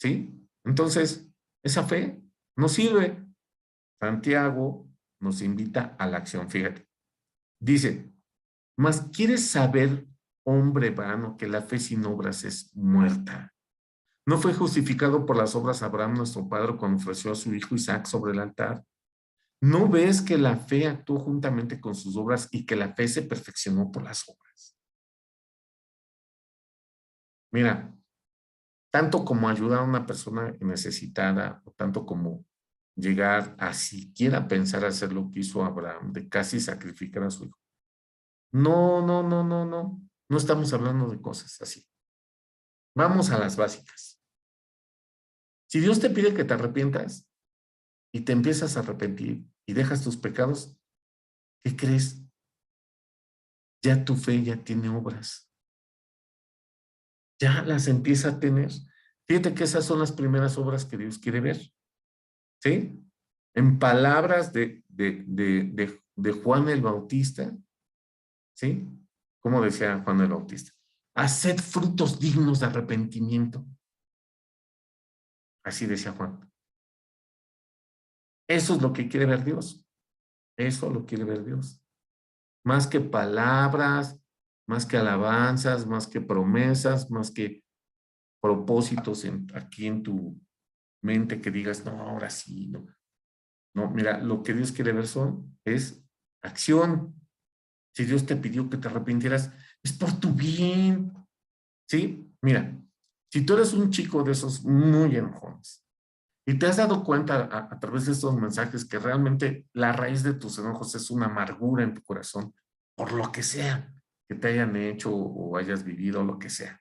¿sí? Entonces, esa fe no sirve. Santiago nos invita a la acción, fíjate. Dice, mas ¿quieres saber, hombre vano, que la fe sin obras es muerta? ¿No fue justificado por las obras Abraham, nuestro padre, cuando ofreció a su hijo Isaac sobre el altar? ¿No ves que la fe actuó juntamente con sus obras y que la fe se perfeccionó por las obras? Mira, tanto como ayudar a una persona necesitada, o tanto como llegar a siquiera pensar hacer lo que hizo Abraham, de casi sacrificar a su hijo. No, no, no, no, no. No estamos hablando de cosas así. Vamos a las básicas. Si Dios te pide que te arrepientas y te empiezas a arrepentir y dejas tus pecados, ¿qué crees? Ya tu fe ya tiene obras. Ya las empieza a tener. Fíjate que esas son las primeras obras que Dios quiere ver. ¿Sí? En palabras de de Juan el Bautista, ¿sí? Como decía Juan el Bautista, haced frutos dignos de arrepentimiento. Así decía Juan. Eso es lo que quiere ver Dios. Eso lo quiere ver Dios. Más que palabras, más que alabanzas, más que promesas, más que propósitos aquí en tu mente que digas, no, ahora sí, no. No, mira, lo que Dios quiere ver es acción. Si Dios te pidió que te arrepintieras, es por tu bien. ¿Sí? Mira, si tú eres un chico de esos muy enojones y te has dado cuenta a través de estos mensajes que realmente la raíz de tus enojos es una amargura en tu corazón, por lo que sea que te hayan hecho o hayas vivido, lo que sea.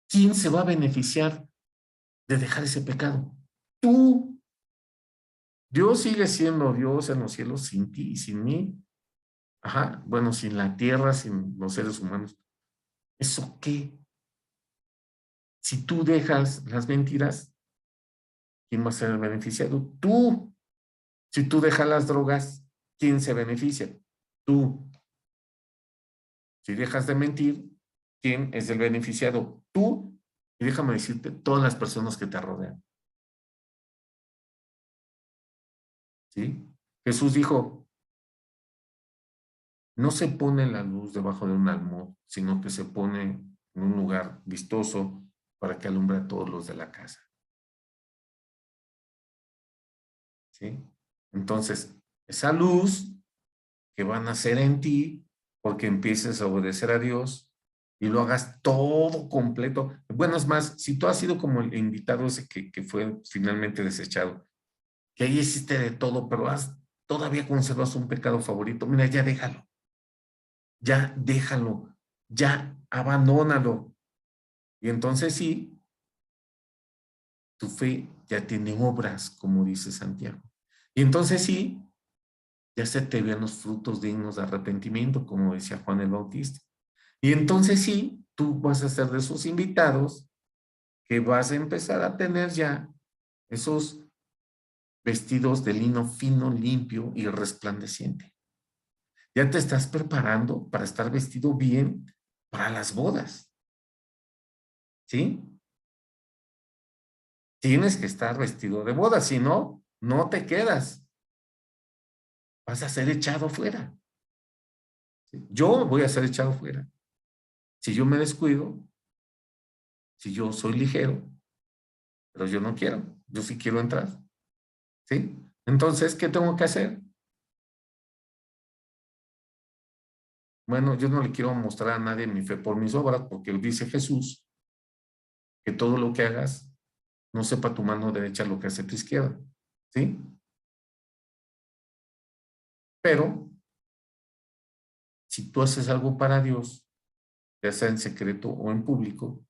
¿Quién se va a beneficiar de dejar ese pecado? Tú. Dios sigue siendo Dios en los cielos sin ti y sin mí. Ajá, bueno, sin la tierra, sin los seres humanos. ¿Eso qué? Si tú dejas las mentiras, ¿quién va a ser el beneficiado? Tú. Si tú dejas las drogas, ¿quién se beneficia? Tú. Si dejas de mentir, ¿quién es el beneficiado? Tú. Y déjame decirte, todas las personas que te rodean. ¿Sí? Jesús dijo, no se pone la luz debajo de un almud, sino que se pone en un lugar vistoso para que alumbre a todos los de la casa. ¿Sí? Entonces, esa luz que va a nacer en ti, porque empieces a obedecer a Dios y lo hagas todo completo. Bueno, es más, si tú has sido como el invitado ese que fue finalmente desechado, que ahí hiciste de todo, pero todavía conservas un pecado favorito, mira, ya déjalo, ya abandónalo. Y entonces sí, tu fe ya tiene obras, como dice Santiago. Y entonces sí, ya se te ven los frutos dignos de arrepentimiento, como decía Juan el Bautista. Y entonces sí, tú vas a ser de esos invitados que vas a empezar a tener ya esos vestidos de lino fino, limpio y resplandeciente. Ya te estás preparando para estar vestido bien para las bodas. ¿Sí? Tienes que estar vestido de boda, si no, no te quedas. Vas a ser echado fuera. ¿Sí? Yo voy a ser echado fuera. Si yo me descuido, si yo soy ligero, pero yo no quiero, yo sí quiero entrar. ¿Sí? Entonces, ¿qué tengo que hacer? Bueno, yo no le quiero mostrar a nadie mi fe por mis obras, porque dice Jesús que todo lo que hagas, no sepa tu mano derecha lo que hace tu izquierda. ¿Sí? Pero, si tú haces algo para Dios, ya sea en secreto o en público,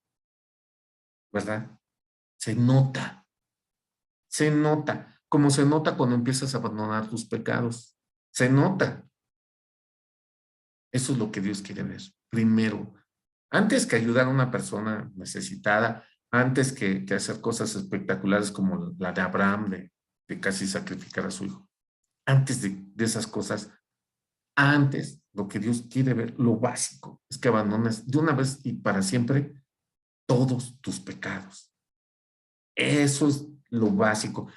¿verdad? Se nota, se nota, como se nota cuando empiezas a abandonar tus pecados. Se nota. Eso es lo que Dios quiere ver. Primero, antes que ayudar a una persona necesitada, antes que hacer cosas espectaculares como la de Abraham, de casi sacrificar a su hijo. Antes de esas cosas, antes lo que Dios quiere ver, lo básico, es que abandones de una vez y para siempre todos tus pecados. Eso es lo básico.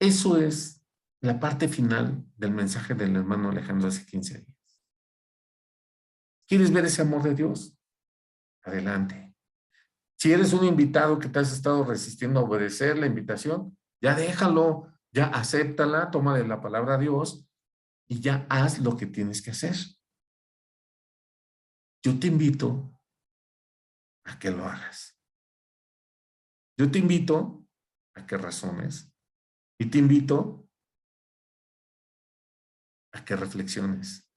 Eso es la parte final del mensaje del hermano Alejandro hace 15 días. ¿Quieres ver ese amor de Dios? Adelante. Si eres un invitado que te has estado resistiendo a obedecer la invitación, ya déjalo, ya acéptala, toma de la palabra a Dios y ya haz lo que tienes que hacer. Yo te invito a que lo hagas. Yo te invito a que razones y te invito a que reflexiones,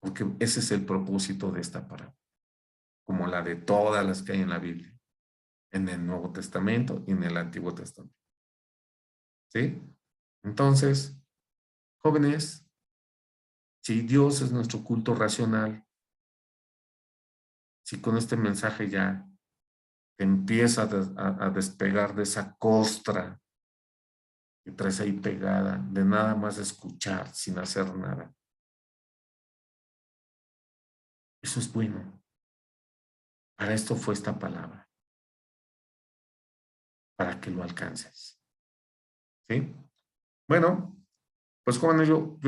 porque ese es el propósito de esta parábola, como la de todas las que hay en la Biblia, en el Nuevo Testamento y en el Antiguo Testamento. ¿Sí? Entonces, jóvenes, si Dios es nuestro culto racional, si con este mensaje ya te empieza a despegar de esa costra que traes ahí pegada, de nada más escuchar sin hacer nada. Eso es bueno. Para esto fue esta palabra, para que lo alcances. ¿Sí? Bueno, pues jóvenes, yo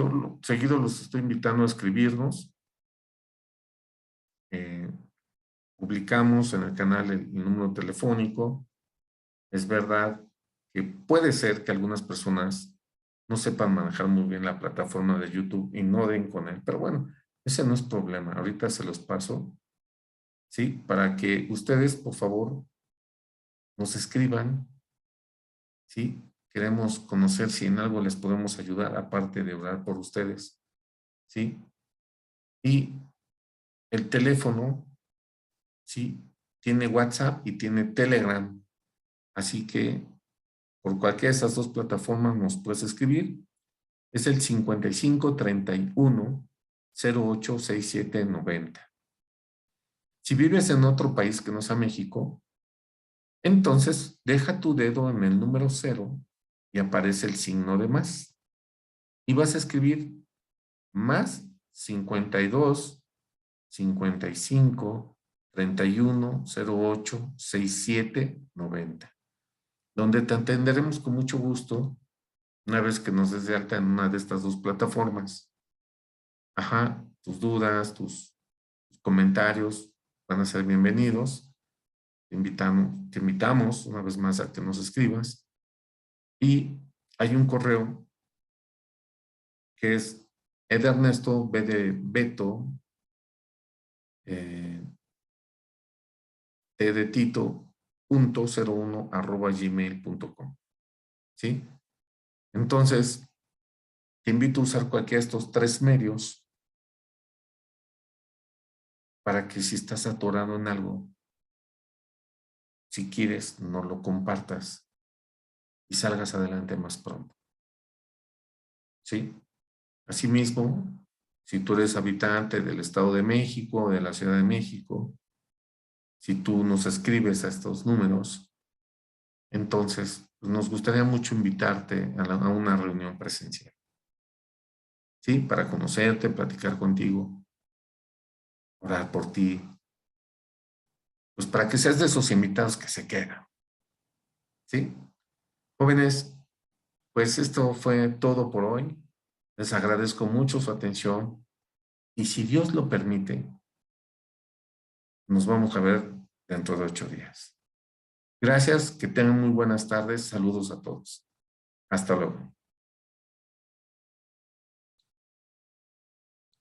seguido los estoy invitando a escribirnos. Publicamos en el canal el número telefónico. Es verdad que puede ser que algunas personas no sepan manejar muy bien la plataforma de YouTube y no den con él, pero bueno, ese no es problema. Ahorita se los paso, ¿sí? Para que ustedes, por favor, nos escriban, ¿sí? Queremos conocer si en algo les podemos ayudar, aparte de orar por ustedes, ¿sí? Y el teléfono, ¿sí? Tiene WhatsApp y tiene Telegram, así que por cualquiera de esas dos plataformas nos puedes escribir. Es el 5531-086790. Si vives en otro país que no sea México, entonces deja tu dedo en el número 0 y aparece el signo de más. Y vas a escribir más 52 55 31 08 67 90, donde te atenderemos con mucho gusto una vez que nos des de alta en una de estas dos plataformas. Ajá, tus dudas, tus comentarios van a ser bienvenidos. Te invitamos una vez más a que nos escribas. Y hay un correo que es Ernesto B de Beto, T de Tito, .01@gmail.com. ¿Sí? Entonces, te invito a usar cualquiera de estos tres medios para que si estás atorado en algo, si quieres, no lo compartas y salgas adelante más pronto. ¿Sí? Asimismo, si tú eres habitante del Estado de México o de la Ciudad de México, si tú nos escribes a estos números, entonces pues, nos gustaría mucho invitarte a una reunión presencial. ¿Sí? Para conocerte, platicar contigo, orar por ti, pues para que seas de esos invitados que se quedan. ¿Sí? Jóvenes, pues esto fue todo por hoy. Les agradezco mucho su atención y si Dios lo permite, nos vamos a ver dentro de 8 días. Gracias, que tengan muy buenas tardes. Saludos a todos. Hasta luego.